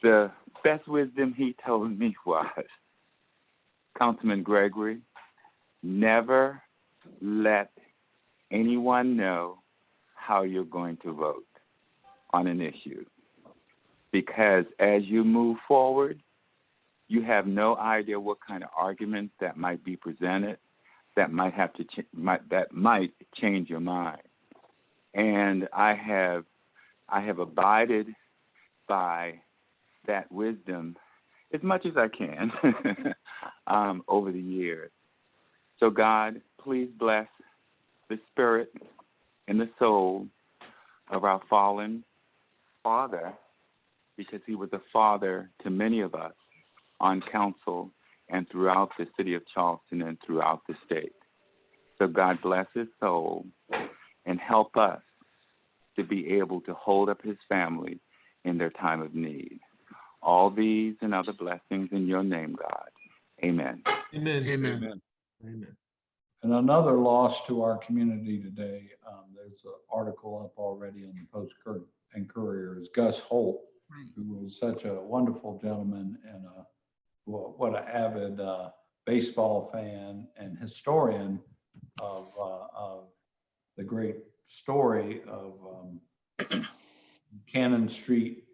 The best wisdom he told me was, Councilman Gregory, never let anyone know how you're going to vote on an issue. Because as you move forward, you have no idea what kind of arguments that might be presented that might have to that might change your mind. And I have abided by that wisdom as much as I can over the years. So God, please bless the spirit and the soul of our fallen father, because he was a father to many of us on council and throughout the city of Charleston and throughout the state. So God bless his soul and help us to be able to hold up his family in their time of need. All these and other blessings in your name, God. Amen. Amen. Amen. Amen. Amen. And another loss to our community today, there's an article up already in the Post and Courier, is Gus Holt, who was such a wonderful gentleman and what an avid baseball fan and historian of the great story of Cannon Street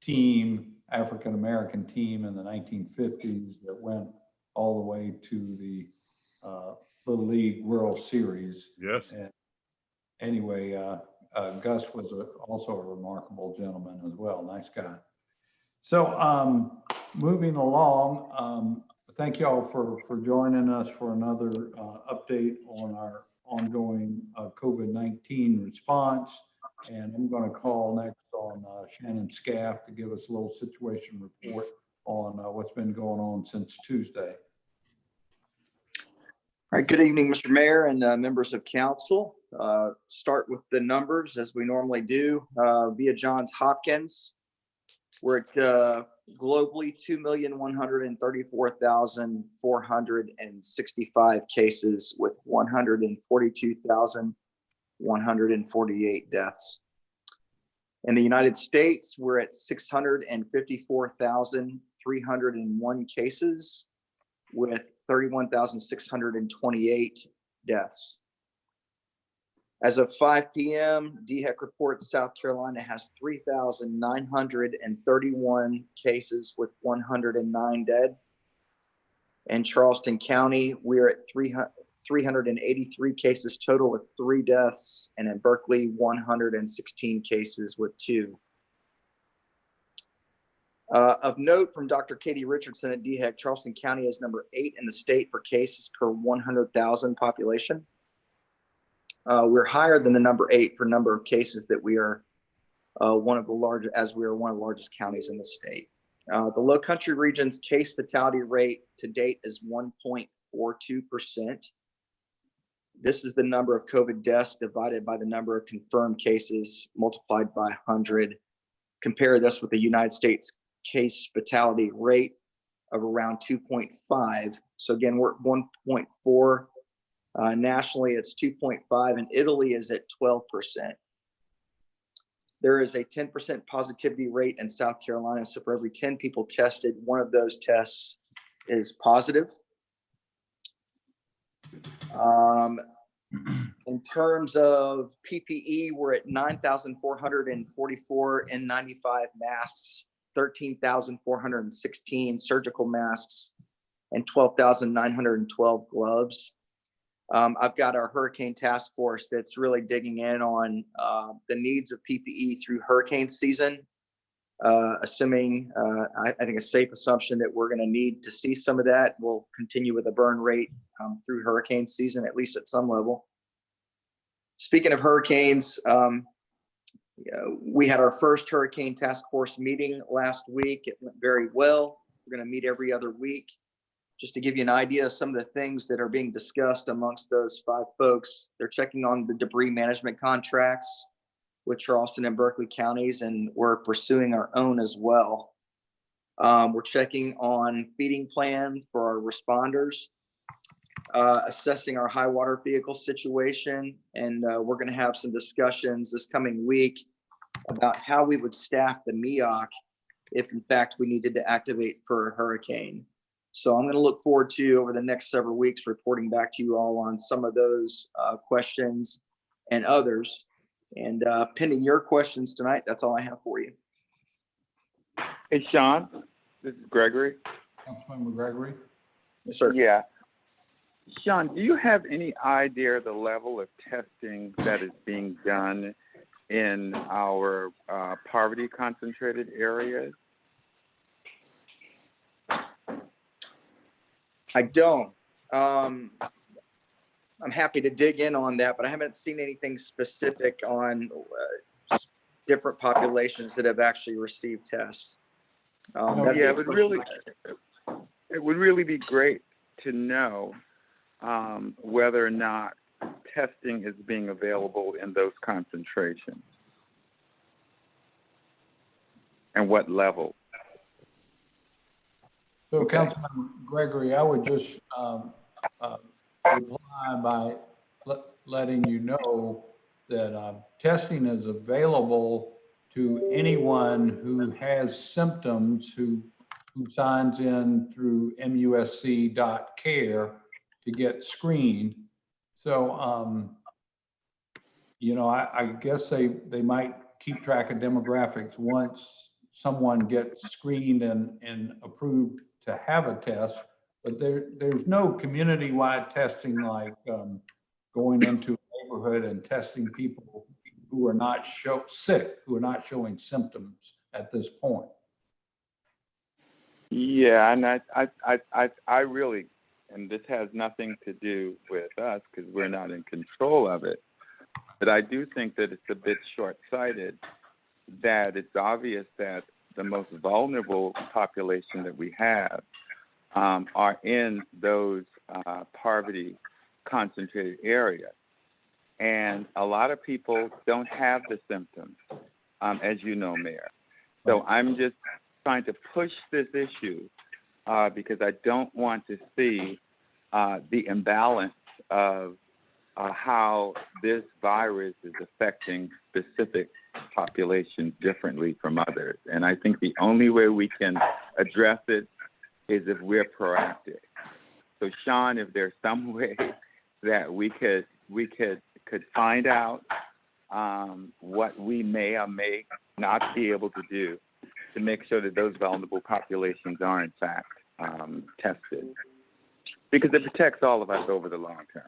team, African-American team in the 1950s that went all the way to the Little League World Series. Yes. And anyway, Gus was also a remarkable gentleman as well. Nice guy. So moving along, thank you all for joining us for another update on our ongoing COVID-19 response. And I'm going to call next on Shannon Scaff to give us a little situation report on what's been going on since Tuesday. All right, good evening, Mr. Mayor and members of council. Start with the numbers as we normally do via Johns Hopkins. We're at globally 2,134,465 cases with 142,148 deaths. In the United States, we're at 654,301 cases with 31,628 deaths. As of 5 p.m., DHEC reports South Carolina has 3,931 cases with 109 dead. In Charleston County, we're at 383 cases total with 3 deaths, and in Berkeley, 116 cases with 2. Of note from Dr. Katie Richardson at DHEC, Charleston County is number 8 in the state for cases per 100,000 population. We're higher than the number 8 for number of cases that we are one of the largest counties in the state. The Low Country region's case fatality rate to date is 1.42%. This is the number of COVID deaths divided by the number of confirmed cases multiplied by 100. Compare this with the United States case fatality rate of around 2.5. So again, we're at 1.4. Nationally, it's 2.5, and Italy is at 12%. There is a 10% positivity rate in South Carolina. So for every 10 people tested, one of those tests is positive. In terms of PPE, we're at 9,444 N95 masks, 13,416 surgical masks, and 12,912 gloves. I've got our hurricane task force that's really digging in on the needs of PPE through hurricane season, assuming, I think a safe assumption that we're going to need to see some of that. We'll continue with a burn rate through hurricane season, at least at some level. Speaking of hurricanes, we had our first hurricane task force meeting last week. It went very well. We're going to meet every other week. Just to give you an idea of some of the things that are being discussed amongst those 5 folks, they're checking on the debris management contracts with Charleston and Berkeley counties, and we're pursuing our own as well. We're checking on feeding plan for our responders, assessing our high water vehicle situation, and we're going to have some discussions this coming week about how we would staff the MEOC if in fact we needed to activate for a hurricane. So I'm going to look forward to, over the next several weeks, reporting back to you all on some of those questions and others. And pending your questions tonight, that's all I have for you. Hey, Sean, this is Gregory. Councilmember Gregory? Yes, sir. Yeah. Sean, do you have any idea the level of testing that is being done in our poverty concentrated areas? I don't. I'm happy to dig in on that, but I haven't seen anything specific on different populations that have actually received tests. Yeah, it would really be great to know whether or not testing is being available in those concentrations and what level. So, Okay. Councilmember Gregory, I would just reply by letting you know that testing is available to anyone who has symptoms who signs in through musc.care to get screened. So, you know, I guess they might keep track of demographics once someone gets screened and approved to have a test, but there's no community-wide testing like going into a neighborhood and testing people who are not sick, who are not showing symptoms at this point. Yeah, and I really, and this has nothing to do with us because we're not in control of it, but I do think that it's a bit short-sighted that it's obvious that the most vulnerable population that we have are in those poverty concentrated areas. And a lot of people don't have the symptoms, as you know, Mayor. So I'm just trying to push this issue because I don't want to see the imbalance of how this virus is affecting specific populations differently from others. And I think the only way we can address it is if we're proactive. So Sean, if there's some way that we could find out what we may or may not be able to do to make sure that those vulnerable populations are in fact tested, because it protects all of us over the long term.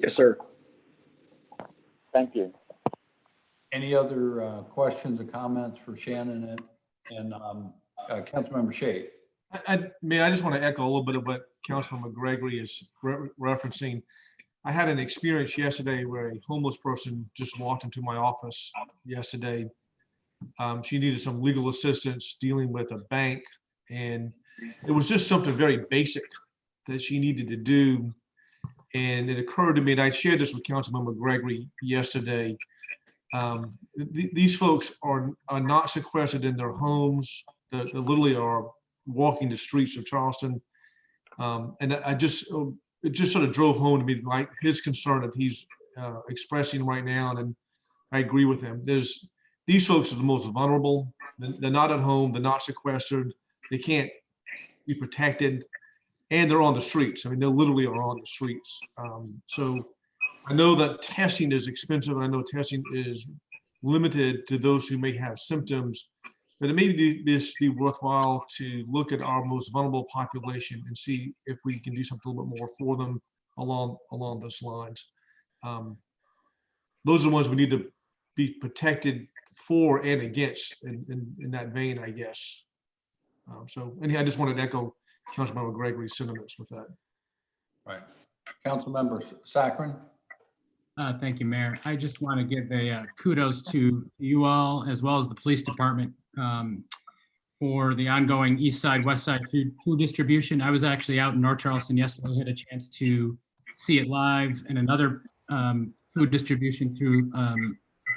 Yes, sir. Thank you. Any other questions or comments for Shannon and Councilmember Shade? I just want to echo a little bit of what Councilmember Gregory is referencing. I had an experience yesterday where a homeless person just walked into my office yesterday. She needed some legal assistance dealing with a bank, and it was just something very basic that she needed to do. And it occurred to me, and I shared this with Councilmember Gregory yesterday. These folks are not sequestered in their homes. They literally are walking the streets of Charleston. And it just sort of drove home to me like his concern that he's expressing right now, and I agree with him. These folks are the most vulnerable. They're not at home. They're not sequestered. They can't be protected, and they're on the streets. I mean, they literally are on the streets. So I know that testing is expensive. I know testing is limited to those who may have symptoms, but it may be worthwhile to look at our most vulnerable population and see if we can do something a little bit more for them along those lines. Those are the ones we need to be protected for and against in that vein, I guess. So anyhow, I just wanted to echo Councilmember Gregory's sentiments with that. Right. Councilmember Saccharin? Thank you, Mayor. I just want to give a kudos to you all, as well as the police department, for the ongoing East Side, West Side food distribution. I was actually out in North Charleston yesterday, had a chance to see it live, and another food distribution through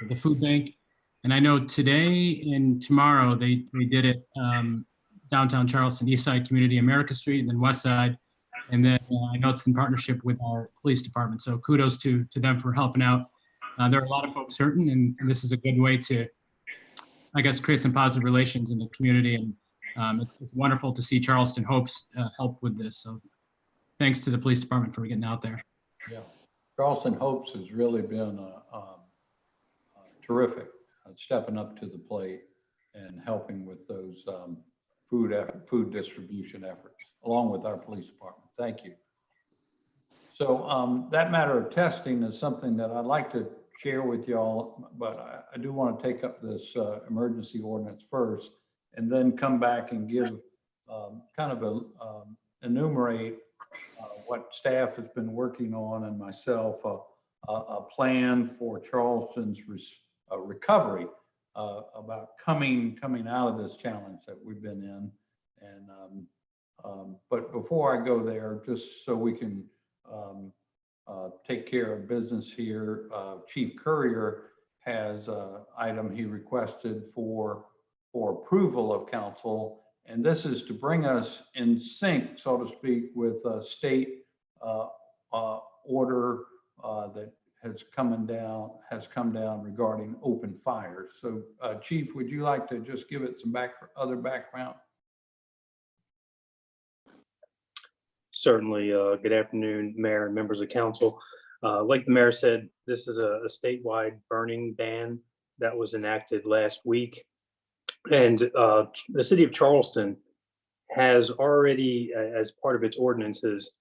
the food bank. And I know today and tomorrow they did it downtown Charleston, East Side Community, America Street, and then West Side. And then I know it's in partnership with our police department. So kudos to them for helping out. There are a lot of folks hurting, and this is a good way to I guess, create some positive relations in the community. And it's wonderful to see Charleston Hopes help with this. So thanks to the police department for getting out there. Yeah, Charleston Hopes has really been terrific, stepping up to the plate and helping with those food distribution efforts, along with our police department. Thank you. So that matter of testing is something that I'd like to share with y'all, but I do want to take up this emergency ordinance first, and then come back and give kind of enumerate what staff has been working on, and myself, a plan for Charleston's recovery, about coming out of this challenge that we've been in. And but before I go there, just so we can take care of business here, Chief Courier has an item he requested for approval of council, and this is to bring us in sync, so to speak, with a state order that has come down regarding open fires. So Chief, would you like to just give it some other background? Certainly. Good afternoon, Mayor and members of council. Like the mayor said, this is a statewide burning ban that was enacted last week. And the city of Charleston has already, as part of its ordinances,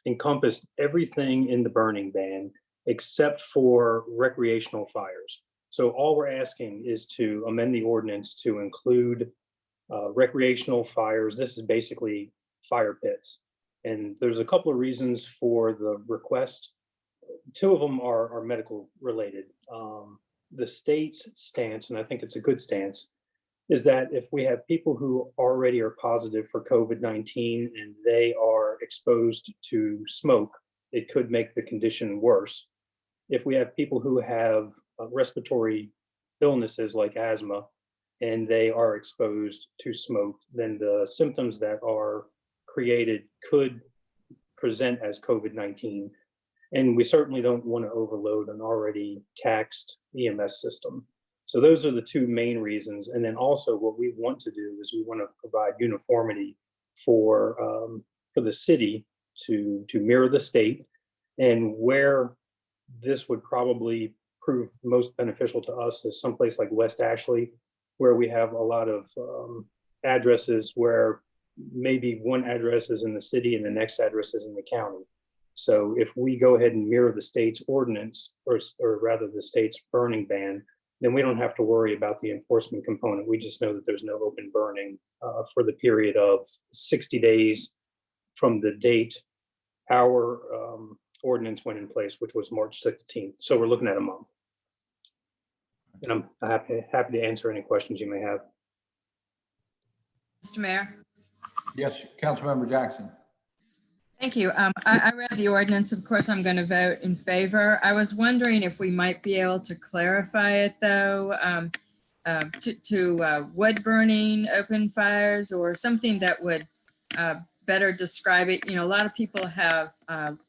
encompassed everything in the burning ban except for recreational fires. So all we're asking is to amend the ordinance to include recreational fires. This is basically fire pits. And there's a couple of reasons for the request. Two of them are medical related. The state's stance, and I think it's a good stance, is that if we have people who already are positive for COVID-19 and they are exposed to smoke, it could make the condition worse. If we have people who have respiratory illnesses like asthma and they are exposed to smoke, then the symptoms that are created could present as COVID-19. And we certainly don't want to overload an already taxed EMS system. So those are the two main reasons. And then also what we want to do is we want to provide uniformity for the city to mirror the state. And where this would probably prove most beneficial to us is someplace like West Ashley, where we have a lot of addresses where maybe one address is in the city and the next address is in the county. So if we go ahead and mirror the state's ordinance, or rather the state's burning ban, then we don't have to worry about the enforcement component. We just know that there's no open burning for the period of 60 days from the date our ordinance went in place, which was March 16th. So we're looking at a month. And I'm happy to answer any questions you may have. Mr. Mayor. Yes, Councilmember Jackson. Thank you. I read the ordinance. Of course, I'm going to vote in favor. I was wondering if we might be able to clarify it, though, to wood burning, open fires, or something that would better describe it. You know, a lot of people have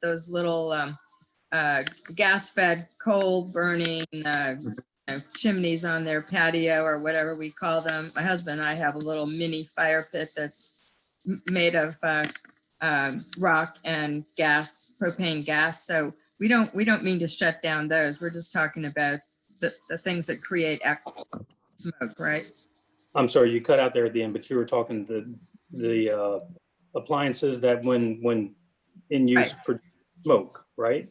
those little gas-fed coal burning chimneys on their patio or whatever we call them. My husband and I have a little mini fire pit that's made of rock and gas, propane gas. So we don't mean to shut down those. We're just talking about the things that create smoke, right? I'm sorry, you cut out there at the end, but you were talking the appliances that when in use produce smoke, right?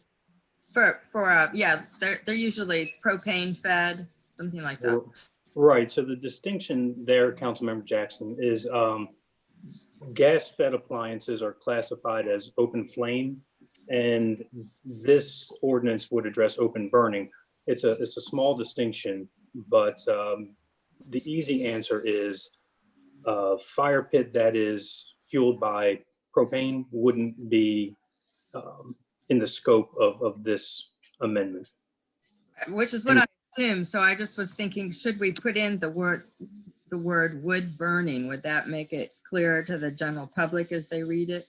Yeah, they're usually propane fed, something like that. Right. So the distinction there, Councilmember Jackson, is gas-fed appliances are classified as open flame, and this ordinance would address open burning. It's a small distinction, but the easy answer is a fire pit that is fueled by propane wouldn't be in the scope of this amendment. Which is what I assume. So I just was thinking, should we put in the word wood burning? Would that make it clearer to the general public as they read it?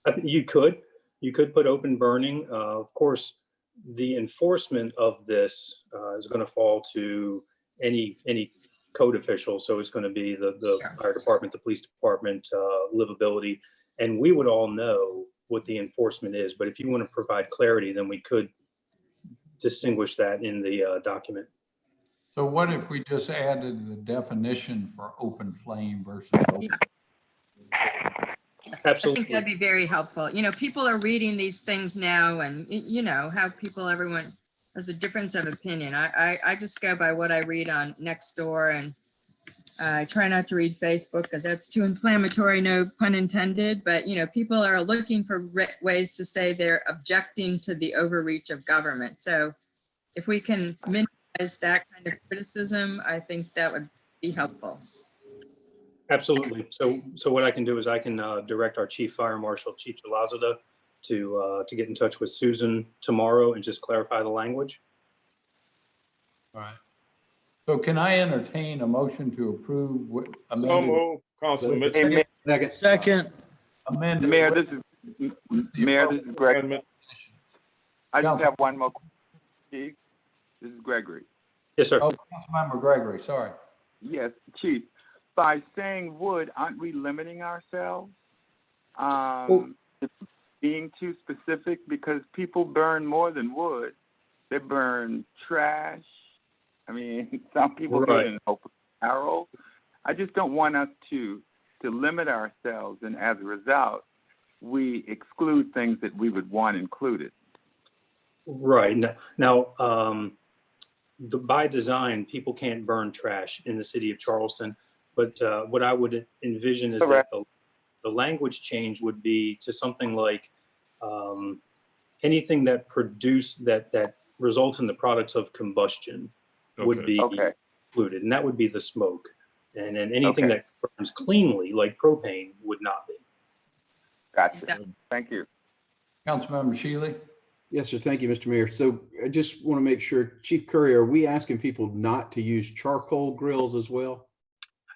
I think you could put open burning. Of course, the enforcement of this is going to fall to any code official. So it's going to be the Sure. fire department, the police department, livability, and we would all know what the enforcement is. But if you want to provide clarity, then we could distinguish that in the document. So what if we just added the definition for open flame versus open? Yeah. Yes, I Absolutely. think that'd be very helpful. You know, people are reading these things now and, you know, how everyone has a difference of opinion. I just go by what I read on Nextdoor, and I try not to read Facebook because that's too inflammatory, no pun intended. But, you know, people are looking for ways to say they're objecting to the overreach of government. So if we can minimize that kind of criticism, I think that would be helpful. Absolutely. So what I can do is I can direct our Chief Fire Marshal, Chief Delazada, to get in touch with Susan tomorrow and just clarify the language. All right. So can I entertain a motion to approve what So amended? moved, Councilman Mitchell. Second. Amended. Mayor, this is Greg. Amendment. I just Council- have one more. Chief, this is Gregory. Yes, sir. Oh, Councilmember Gregory, sorry. Yes, Chief. By saying wood, aren't we limiting ourselves? Being too specific, because people burn more than wood. They burn trash. I mean, some people do Right. it in open barrel. I just don't want us to limit ourselves, and as a result, we exclude things that we would want included. Right. Now, by design, people can't burn trash in the city of Charleston. But what I would envision is Correct. that the language change would be to something like anything that that results in the products of combustion would be Okay. included, and that would be the smoke. And then anything Okay. that burns cleanly, like propane, would not be. Gotcha. Thank you. Councilmember Shealy? Yes, sir. Thank you, Mr. Mayor. So I just want to make sure, Chief Curry, are we asking people not to use charcoal grills as well?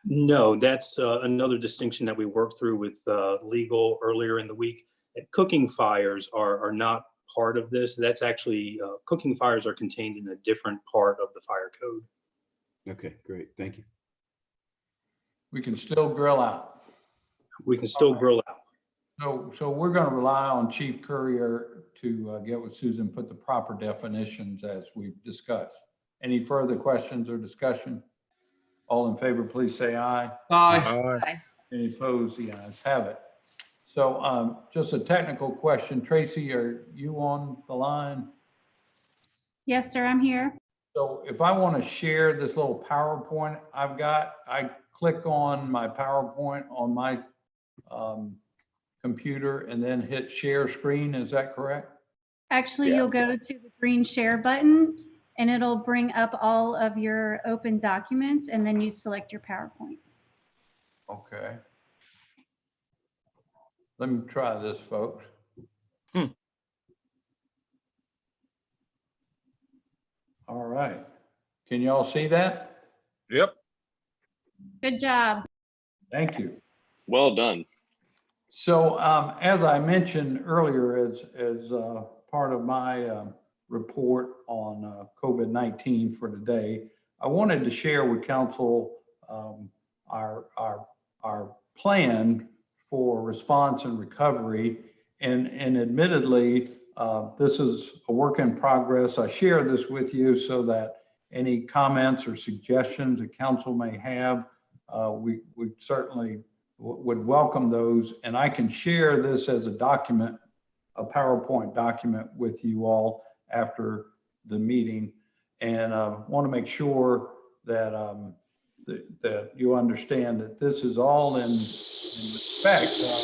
No, that's another distinction that we worked through with legal earlier in the week. Cooking fires are not part of this. That's actually, cooking fires are contained in a different part of the fire code. Okay, great. Thank you. We can still grill out. We can still grill out. So we're going to rely on Chief Courier to get with Susan, put the proper definitions as we've discussed. Any further questions or discussion? All in favor, please say aye. Aye. Any opposed? The ayes have it. So just a technical question. Tracy, are you on the line? Yes, sir, I'm here. So if I want to share this little PowerPoint I've got, I click on my PowerPoint on my computer and then hit share screen. Is that correct? Actually, Yeah. you'll go to the green share button and it'll bring up all of your open documents and then you select your PowerPoint. Okay. Let me try this, folks. All right. Can you all see that? Yep, Good job. Thank you. well done. So as I mentioned earlier, as part of my report on COVID-19 for today, I wanted to share with council our plan for response and recovery. And admittedly, this is a work in progress. I share this with you so that any comments or suggestions that council may have, we certainly would welcome those. And I can share this as a document, a PowerPoint document with you all after the meeting. And want to make sure that that you understand that this is all in respect of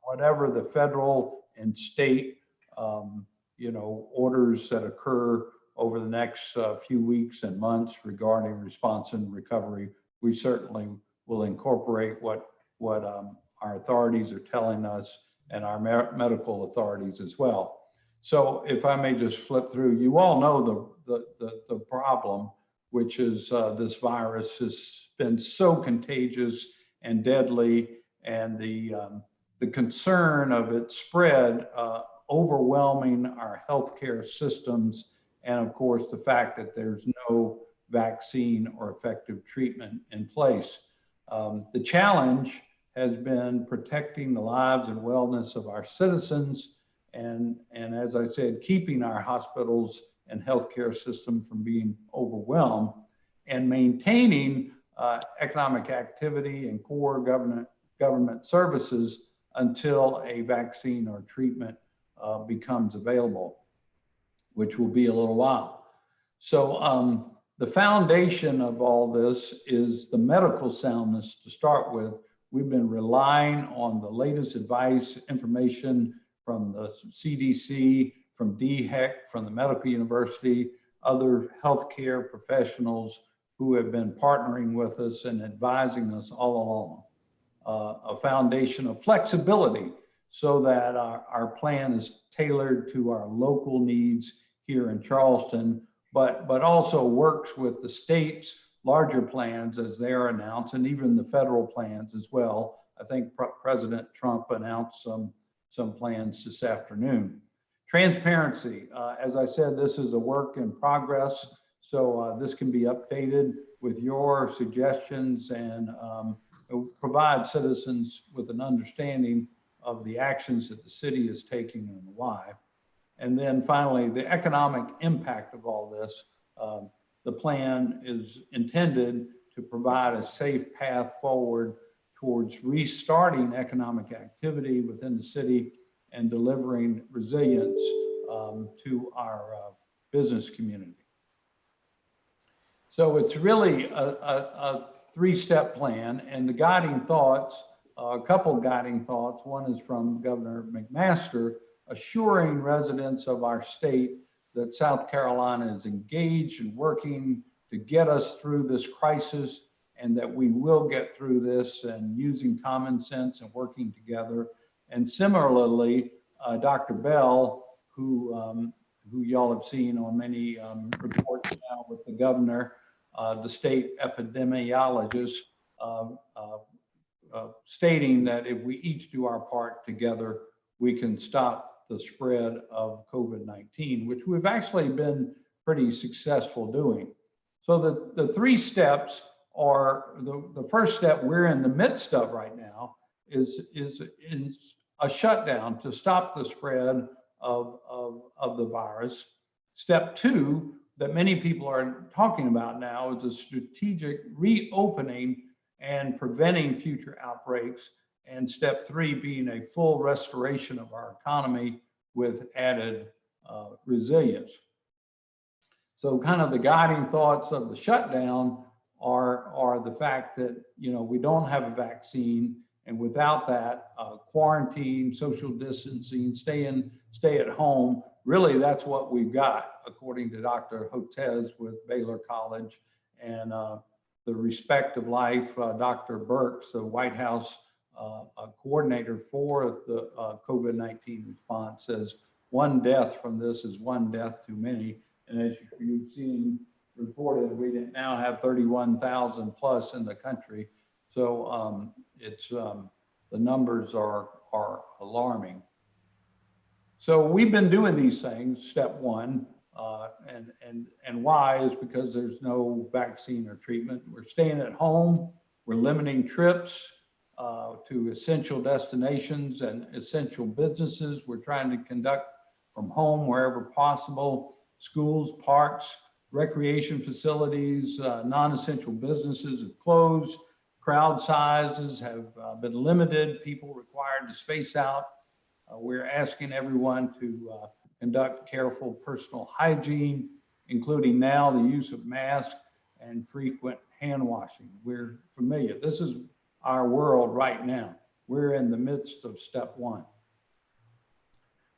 whatever the federal and state orders that occur over the next few weeks and months regarding response and recovery. We certainly will incorporate what our authorities are telling us and our medical authorities as well. So if I may just flip through, you all know the problem, which is this virus has been so contagious and deadly, and the concern of its spread overwhelming our healthcare systems, and of course the fact that there's no vaccine or effective treatment in place. The challenge has been protecting the lives and wellness of our citizens and as I said, keeping our hospitals and healthcare system from being overwhelmed and maintaining economic activity and core government services until a vaccine or treatment becomes available, which will be a little while. So the foundation of all this is the medical soundness to start with. We've been relying on the latest advice, information from the CDC, from DHEC, from the medical university, other healthcare professionals who have been partnering with us and advising us all along. A foundation of flexibility so that our plan is tailored to our local needs here in Charleston, but also works with the state's larger plans as they are announced, and even the federal plans as well. I think President Trump announced some plans this afternoon. Transparency, as I said, this is a work in progress, so this can be updated with your suggestions and provide citizens with an understanding of the actions that the city is taking and why. And then finally, the economic impact of all this. The plan is intended to provide a safe path forward towards restarting economic activity within the city and delivering resilience to our business community. So it's really a three-step plan, and the guiding thoughts, a couple of guiding thoughts. One is from Governor McMaster, assuring residents of our state that South Carolina is engaged and working to get us through this crisis, and that we will get through this, and using common sense and working together. And similarly, Dr. Bell, who y'all have seen on many reports now with the governor, the state epidemiologist, stating that if we each do our part together, we can stop the spread of COVID-19, which we've actually been pretty successful doing. So the three steps are, the first step we're in the midst of right now is a shutdown to stop the spread of the virus. Step two, that many people are talking about now, is a strategic reopening and preventing future outbreaks. And step three being a full restoration of our economy with added resilience. So kind of the guiding thoughts of the shutdown are the fact that, you know, we don't have a vaccine, and without that, quarantine, social distancing, stay at home, really that's what we've got, according to Dr. Hotez with Baylor College, and the Respect of Life, Dr. Birx, the White House coordinator for the COVID-19 response, says one death from this is one death too many. And as you've seen reported, we now have 31,000 plus in the country. So the numbers are alarming. So we've been doing these things, step one, and why is because there's no vaccine or treatment. We're staying at home, we're limiting trips to essential destinations and essential businesses. We're trying to conduct from home wherever possible. Schools, parks, recreation facilities, non-essential businesses have closed. Crowd sizes have been limited. People required to space out. We're asking everyone to conduct careful personal hygiene, including now the use of masks and frequent hand washing. We're familiar. This is our world right now. We're in the midst of step one.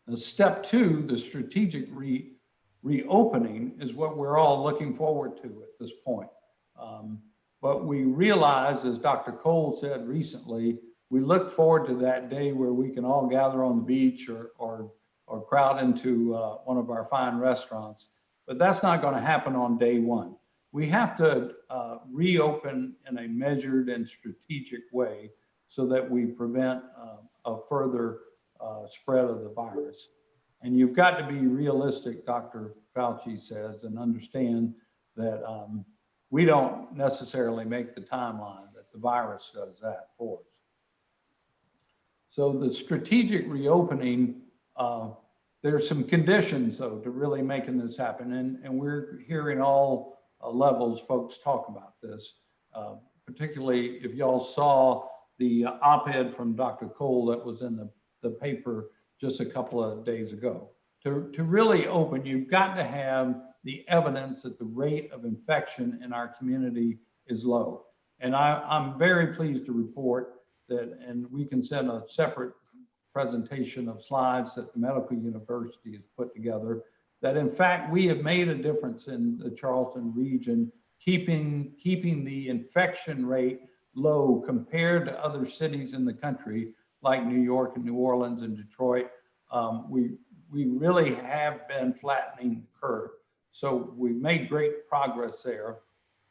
Now, step two, the strategic reopening, is what we're all looking forward to at this point. But we realize, as Dr. Cole said recently, we look forward to that day where we can all gather on the beach or crowd into one of our fine restaurants. But that's not going to happen on day one. We have to reopen in a measured and strategic way so that we prevent a further spread of the virus. And you've got to be realistic, Dr. Fauci says, and understand that we don't necessarily make the timeline, that the virus does that for us. So the strategic reopening, there's some conditions though to really making this happen. And we're hearing all levels folks talk about this, particularly if y'all saw the op-ed from Dr. Cole that was in the paper just a couple of days ago. To really open, you've got to have the evidence that the rate of infection in our community is low. And I'm very pleased to report that, and we can send a separate presentation of slides that the medical university has put together, that in fact, we have made a difference in the Charleston region, keeping the infection rate low compared to other cities in the country, like New York and New Orleans and Detroit. We really have been flattening the curve. So we've made great progress there.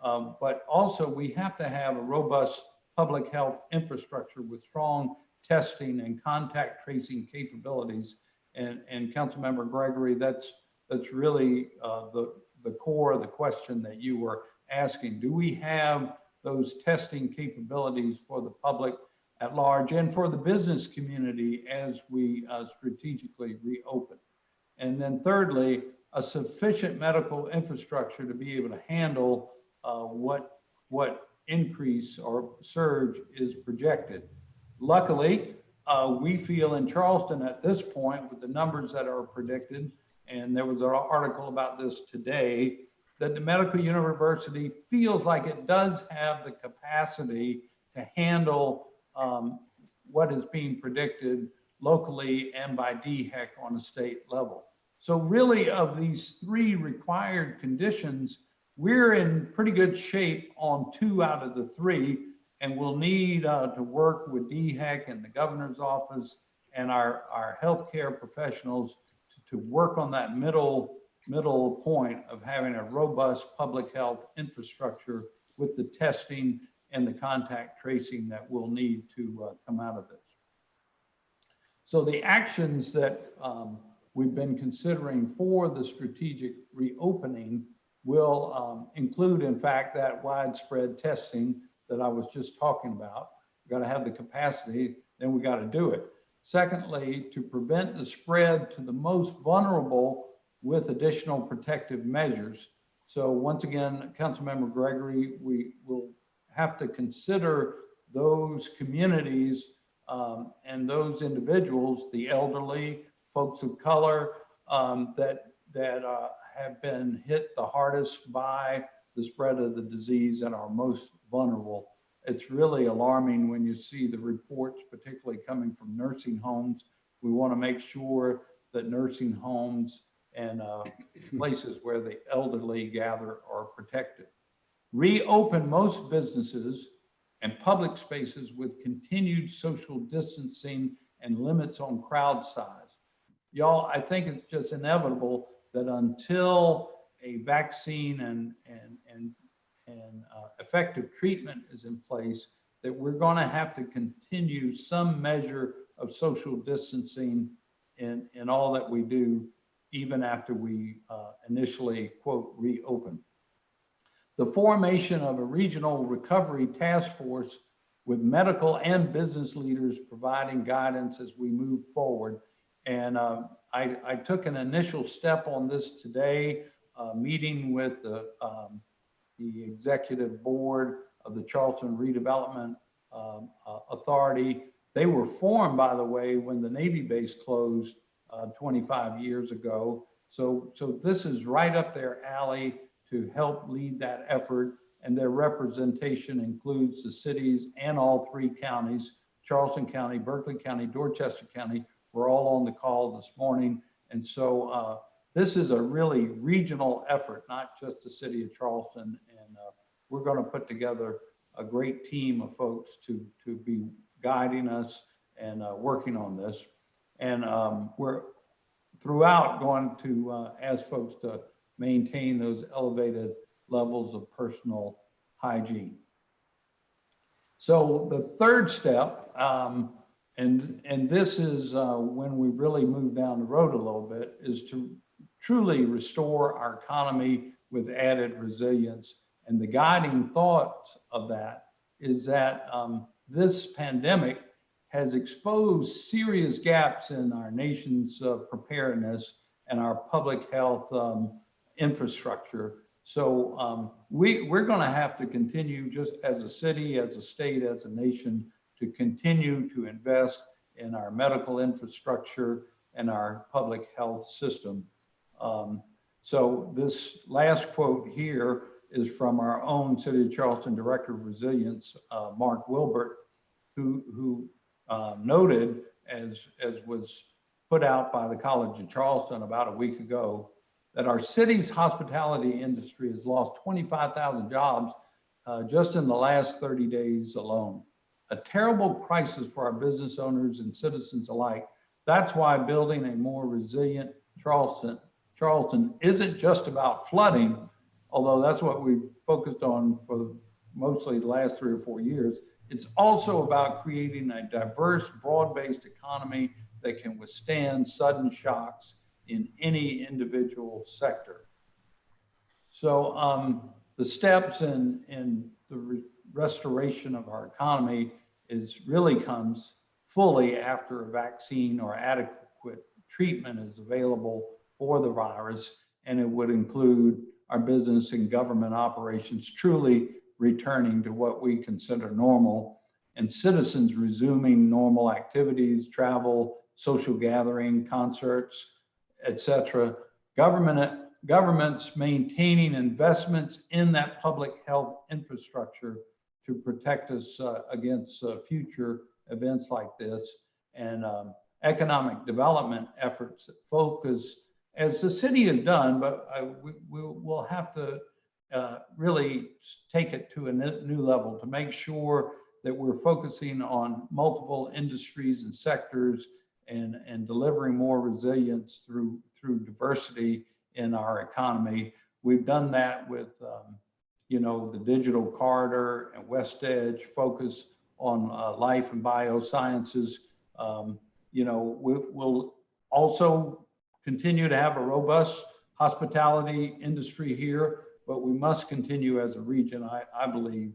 But also we have to have a robust public health infrastructure with strong testing and contact tracing capabilities. And Councilmember Gregory, that's really the core of the question that you were asking. Do we have those testing capabilities for the public at large and for the business community as we strategically reopen? And then thirdly, a sufficient medical infrastructure to be able to handle what increase or surge is projected. Luckily, we feel in Charleston at this point with the numbers that are predicted, and there was an article about this today, that the medical university feels like it does have the capacity to handle what is being predicted locally and by DHEC on a state level. So really of these three required conditions, we're in pretty good shape on 2 out of the 3, and we'll need to work with DHEC and the governor's office and our healthcare professionals to work on that middle point of having a robust public health infrastructure with the testing and the contact tracing that we'll need to come out of this. So the actions that we've been considering for the strategic reopening will include, in fact, that widespread testing that I was just talking about. We've got to have the capacity, then we got to do it. Secondly, to prevent the spread to the most vulnerable with additional protective measures. So once again, Councilmember Gregory, we will have to consider those communities and those individuals, the elderly, folks of color, that have been hit the hardest by the spread of the disease and are most vulnerable. It's really alarming when you see the reports, particularly coming from nursing homes. We want to make sure that nursing homes and places where the elderly gather are protected. Reopen most businesses and public spaces with continued social distancing and limits on crowd size. Y'all, I think it's just inevitable that until a vaccine and effective treatment is in place, that we're going to have to continue some measure of social distancing in all that we do, even after we initially, quote, reopen. The formation of a regional recovery task force with medical and business leaders providing guidance as we move forward. And I took an initial step on this today, meeting with the executive board of the Charleston Redevelopment Authority. They were formed, by the way, when the Navy base closed 25 years ago. So this is right up their alley to help lead that effort. And their representation includes the cities and all 3 counties, Charleston County, Berkeley County, Dorchester County. We're all on the call this morning. And so this is a really regional effort, not just the city of Charleston. And we're going to put together a great team of folks to be guiding us and working on this. And we're throughout going to ask folks to maintain those elevated levels of personal hygiene. So the third step, and this is when we really move down the road a little bit, is to truly restore our economy with added resilience And the guiding thoughts of that is that this pandemic has exposed serious gaps in our nation's preparedness and our public health infrastructure. So we're going to have to continue, just as a city, as a state, as a nation, to continue to invest in our medical infrastructure and our public health system. So this last quote here is from our own City of Charleston Director of Resilience, Mark Wilbert, who noted, as was put out by the College of Charleston about a week ago, that our city's hospitality industry has lost 25,000 jobs just in the last 30 days alone. A terrible crisis for our business owners and citizens alike. That's why building a more resilient Charleston isn't just about flooding, although that's what we've focused on for mostly the last 3 or 4 years. It's also about creating a diverse, broad-based economy that can withstand sudden shocks in any individual sector. So the steps in the restoration of our economy really comes fully after a vaccine or adequate treatment is available for the virus, and it would include our business and government operations truly returning to what we consider normal, and citizens resuming normal activities, travel, social gathering, concerts, etc. Governments maintaining investments in that public health infrastructure to protect us against future events like this, and economic development efforts that focus, as the city has done, but we'll have to really take it to a new level to make sure that we're focusing on multiple industries and sectors and delivering more resilience through diversity in our economy. We've done that with the digital corridor and West Edge, focus on life and biosciences. We'll also continue to have a robust hospitality industry here, but we must continue as a region, I believe,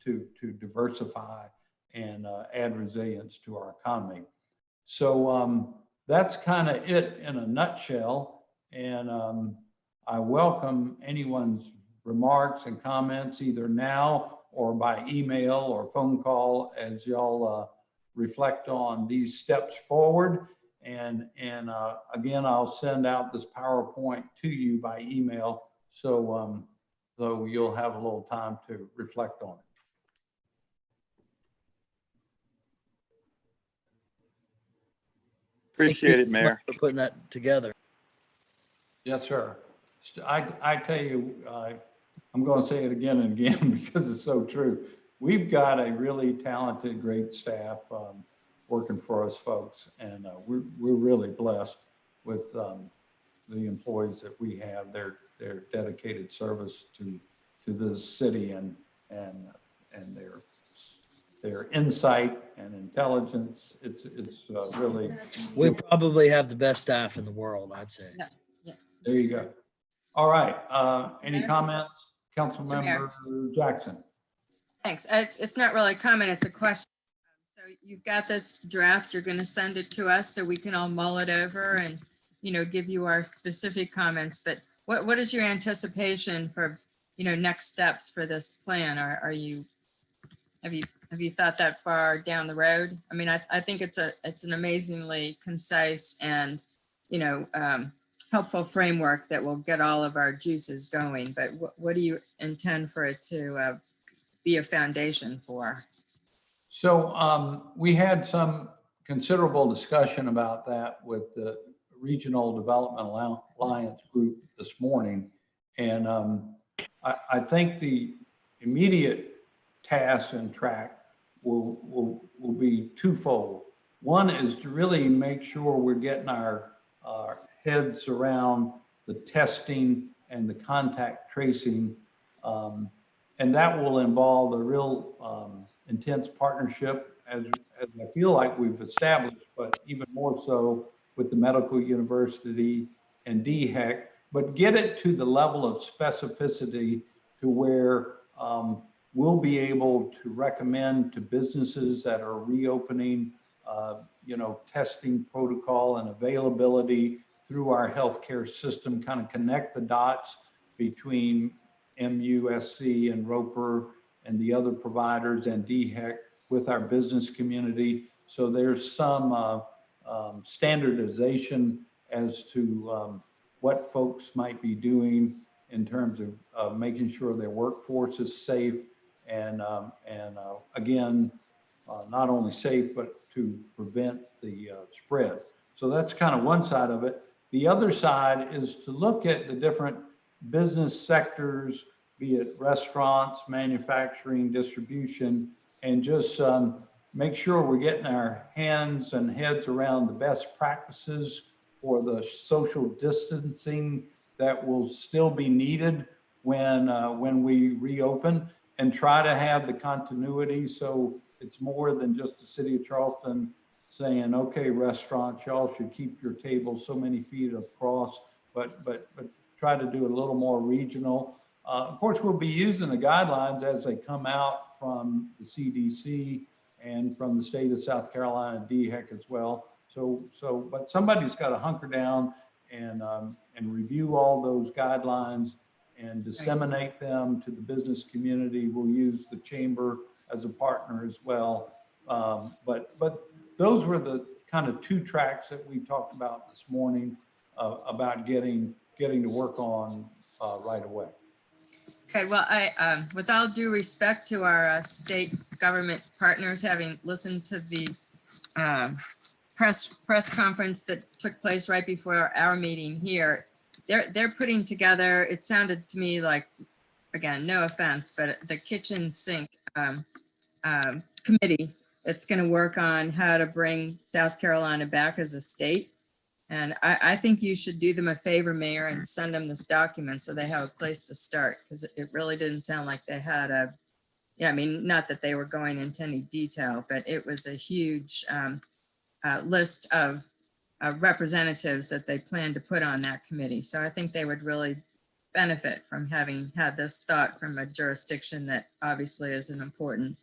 to diversify and add resilience to our economy. So that's kind of it in a nutshell. And I welcome anyone's remarks and comments either now or by email or phone call as y'all reflect on these steps forward. And again, I'll send out this PowerPoint to you by email, so you'll have a little time to reflect on it. Appreciate it, Mayor. For putting that together. Yes, sir. I tell you, I'm going to say it again and again because it's so true. We've got a really talented, great staff working for us folks, and we're really blessed with the employees that we have. Their dedicated service to this city and their insight and intelligence. It's really. We probably have the best staff in the world, I'd say. Yeah. There you go. All right. Any comments, Councilmember Jackson? Thanks. It's not really a comment, it's a question. So you've got this draft, you're going to send it to us so we can all mull it over and, give you our specific comments. But what is your anticipation for, next steps for this plan? Have you thought that far down the road? I mean, I think it's an amazingly concise and, helpful framework that will get all of our juices going. But what do you intend for it to be a foundation for? So we had some considerable discussion about that with the Regional Development Alliance group this morning. And I think the immediate task and track will be twofold. One is to really make sure we're getting our heads around the testing and the contact tracing. And that will involve a real intense partnership, as I feel like we've established, but even more so with the medical university and DHEC, but get it to the level of specificity to where we'll be able to recommend to businesses that are reopening, testing protocol and availability through our healthcare system, kind of connect the dots between MUSC and Roper and the other providers and DHEC with our business community. So there's some standardization as to what folks might be doing in terms of making sure their workforce is safe and again, not only safe, but to prevent the spread. So that's kind of one side of it. The other side is to look at the different business sectors, be it restaurants, manufacturing, distribution, and just make sure we're getting our hands and heads around the best practices for the social distancing that will still be needed when we reopen, and try to have the continuity so it's more than just the city of Charleston saying, okay, restaurants, y'all should keep your tables so many feet across, but try to do it a little more regional. Of course, we'll be using the guidelines as they come out from the CDC and from the state of South Carolina, DHEC as well. But somebody's got to hunker down and review all those guidelines and disseminate them to the business community. We'll use the chamber as a partner as well. But those were the kind of two tracks that we talked about this morning about getting to work on right away. Okay, well, I, with all due respect to our state government partners, having listened to the press conference that took place right before our meeting here, they're putting together, it sounded to me like, again, no offense, but the kitchen sink committee that's going to work on how to bring South Carolina back as a state. And I think you should do them a favor, Mayor, and send them this document so they have a place to start, because it really didn't sound like they had a, I mean, not that they were going into any detail, but it was a huge list of representatives that they plan to put on that committee. So I think they would really benefit from having had this thought from a jurisdiction that obviously is an important.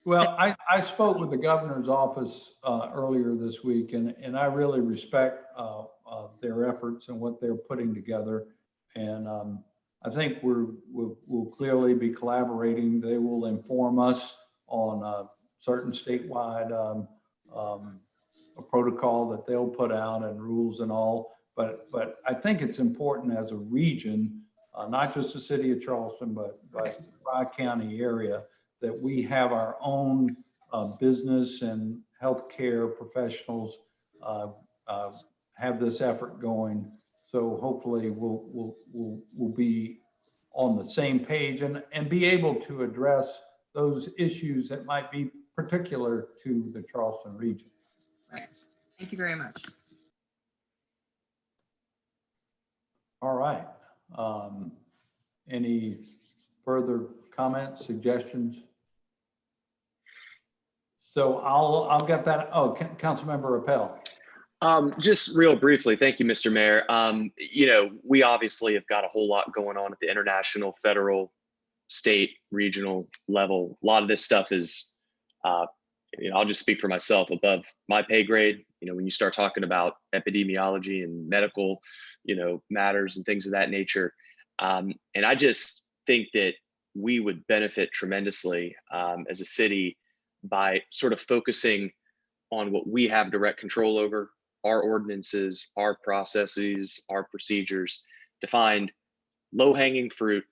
Well, I spoke with the governor's office earlier this week, and I really respect their efforts and what they're putting together. And I think we'll clearly be collaborating. They will inform us on certain statewide a protocol that they'll put out and rules and all. But I think it's important as a region, not just the city of Charleston, but the Tri-County area, that we have our own business and healthcare professionals have this effort going. So hopefully we'll be on the same page and be able to address those issues that might be particular to the Charleston region. Right. Thank you very much. All right. Any further comments, suggestions? So I'll get that. Oh, Councilmember Appel. Just real briefly, thank you, Mr. Mayor. We obviously have got a whole lot going on at the international, federal, state, regional level. A lot of this stuff is, I'll just speak for myself, above my pay grade. When you start talking about epidemiology and medical, matters and things of that nature. And I just think that we would benefit tremendously as a city by sort of focusing on what we have direct control over, our ordinances, our processes, our procedures, to find low-hanging fruit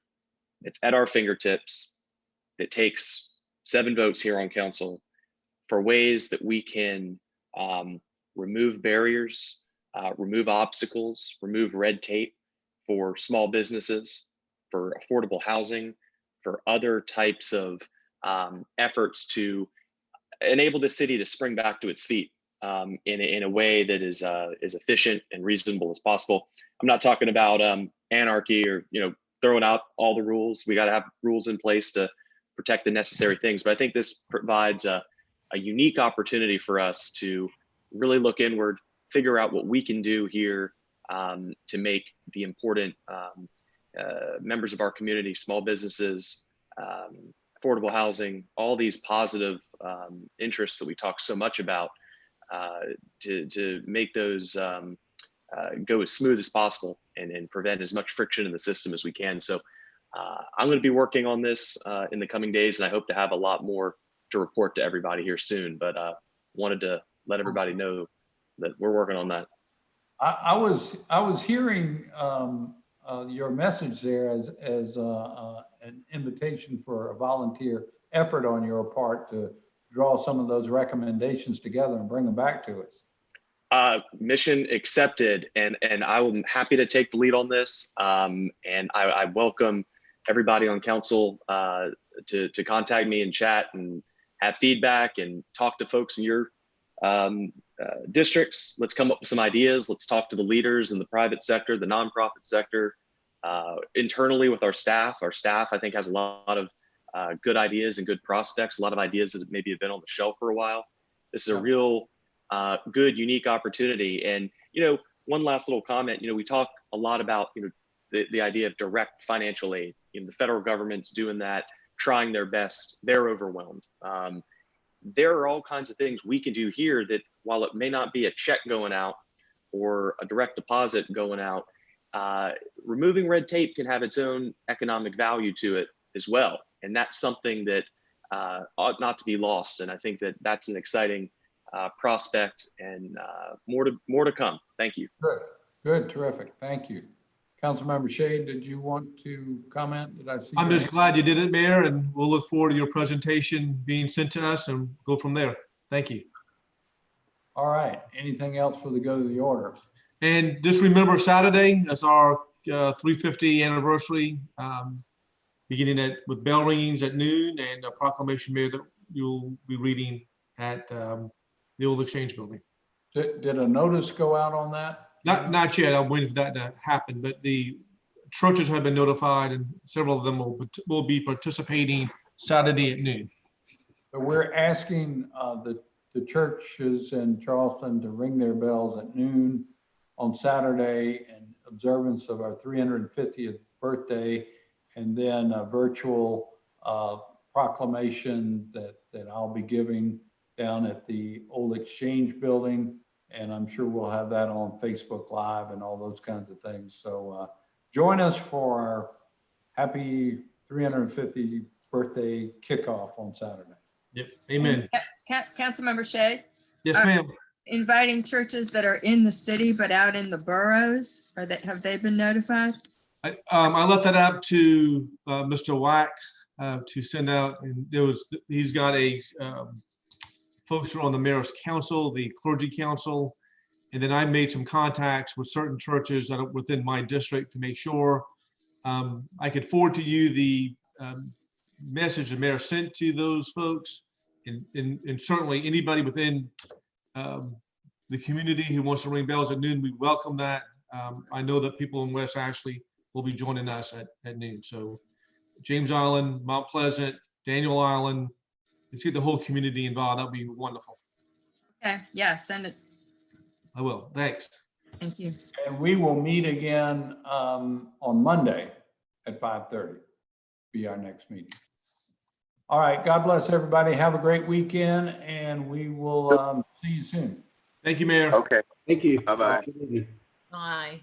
that's at our fingertips, that takes 7 votes here on council, for ways that we can remove barriers, remove obstacles, remove red tape for small businesses, for affordable housing, for other types of efforts to enable the city to spring back to its feet in a way that is as efficient and reasonable as possible. I'm not talking about anarchy or throwing out all the rules. We got to have rules in place to protect the necessary things. But I think this provides a unique opportunity for us to really look inward, figure out what we can do here to make the important members of our community, small businesses, affordable housing, all these positive interests that we talk so much about, to make those go as smooth as possible and prevent as much friction in the system as we can. So I'm going to be working on this in the coming days, and I hope to have a lot more to report to everybody here soon. But wanted to let everybody know that we're working on that. I was hearing your message there as an invitation for a volunteer effort on your part to draw some of those recommendations together and bring them back to us. Mission accepted, and I'm happy to take the lead on this. And I welcome everybody on council to contact me and chat and have feedback and talk to folks in your districts. Let's come up with some ideas. Let's talk to the leaders in the private sector, the nonprofit sector, internally with our staff. Our staff, I think, has a lot of good ideas and good prospects, a lot of ideas that maybe have been on the shelf for a while. This is a real good, unique opportunity. And, one last little comment, we talk a lot about, the idea of direct financial aid. The federal government's doing that, trying their best. They're overwhelmed. There are all kinds of things we can do here that, while it may not be a check going out or a direct deposit going out, removing red tape can have its own economic value to it as well. And that's something that ought not to be lost. And I think that that's an exciting prospect, and more to come. Thank you. Good, terrific. Thank you. Councilmember Shade, did you want to comment? Did I see? I'm just glad you did it, Mayor, and we'll look forward to your presentation being sent to us and go from there. Thank you. All right. Anything else for the go to the order? And just remember, Saturday is our 350 anniversary, beginning with bell ringings at noon and a proclamation, Mayor, that you'll be reading at the old Exchange Building. Did a notice go out on that? Not yet. I'm waiting for that to happen, but the churches have been notified, and several of them will be participating Saturday at noon. But we're asking the churches in Charleston to ring their bells at noon on Saturday in observance of our 350th birthday, and then a virtual proclamation that I'll be giving down at the old Exchange Building. And I'm sure we'll have that on Facebook Live and all those kinds of things. So join us for our happy 350th birthday kickoff on Saturday. Yep. Amen. Councilmember Shea? Yes, ma'am. Inviting churches that are in the city but out in the boroughs, have they been notified? I left that out to Mr. Wack to send out, and he's got a folks who are on the mayor's council, the clergy council, and then I made some contacts with certain churches that are within my district to make sure I could forward to you the message the mayor sent to those folks, and certainly anybody within the community who wants to ring bells at noon, we welcome that. I know that people in West Ashley will be joining us at noon. So James Island, Mount Pleasant, Daniel Island, let's get the whole community involved. That'd be wonderful. Okay, yeah, send it. I will. Thanks. Thank you. And we will meet again on Monday at 5:30. Be our next meeting. All right. God bless everybody. Have a great weekend, and we will see you soon. Thank you, Mayor. Okay. Thank you. Bye-bye. Bye.